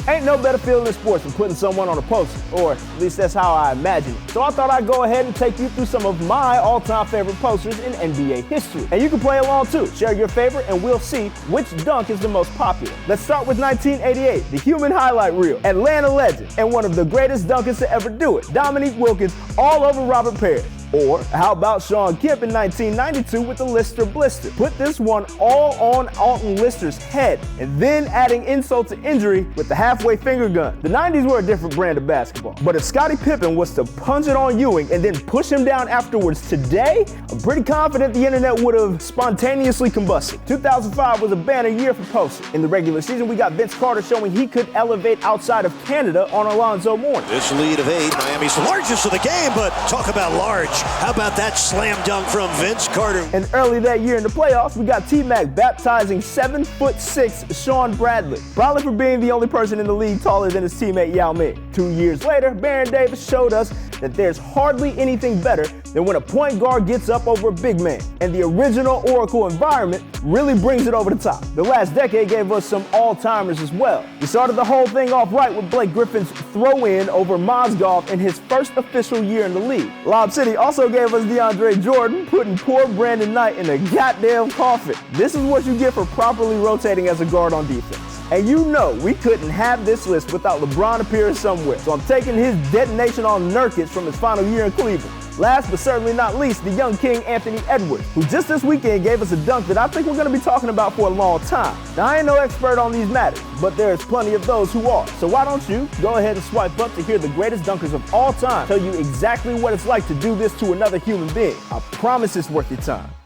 Ain't no better feeling in sports than putting someone on a poster, or at least that's how I imagine it. So I thought I'd go ahead and take you through some of my all-time favorite posters in NBA history. And you can play along too. Share your favorite and we'll see which dunk is the most popular. Let's start with 1988, the human highlight reel. Atlanta legend and one of the greatest dunkers to ever do it, Dominique Wilkins all over Robert Parrish. Or how about Sean Kemp in 1992 with the Lister Blister? Put this one all on Alton Lister's head and then adding insult to injury with the halfway finger gun. The 90s were a different brand of basketball, but if Scottie Pippen was to punch it on Ewing and then push him down afterwards today, I'm pretty confident the internet would have spontaneously combusted. 2005 was a banner year for posters. In the regular season, we got Vince Carter showing he could elevate outside of Canada on Alonzo Mourning. This lead of 8, Miami's the largest of the game, but talk about large. How about that slam dunk from Vince Carter? And early that year in the playoffs, we got T-Mac baptizing 7'6" Sean Bradley, probably for being the only person in the league taller than his teammate Yao Ming. 2 years later, Baron Davis showed us that there's hardly anything better than when a point guard gets up over a big man, and the original Oracle environment really brings it over the top. The last decade gave us some all-timers as well. We started the whole thing off right with Blake Griffin's throw-in over Mozgov in his first official year in the league. Lob City also gave us DeAndre Jordan putting poor Brandon Knight in a goddamn coffin. This is what you get for properly rotating as a guard on defense. And you know we couldn't have this list without LeBron appearing somewhere, so I'm taking his detonation on Nurkic from his final year in Cleveland. Last but certainly not least, the young king Anthony Edwards, who just this weekend gave us a dunk that I think we're going to be talking about for a long time. Now, I ain't no expert on these matters, but there's plenty of those who are. So why don't you go ahead and swipe up to hear the greatest dunkers of all time tell you exactly what it's like to do this to another human being. I promise it's worth your time.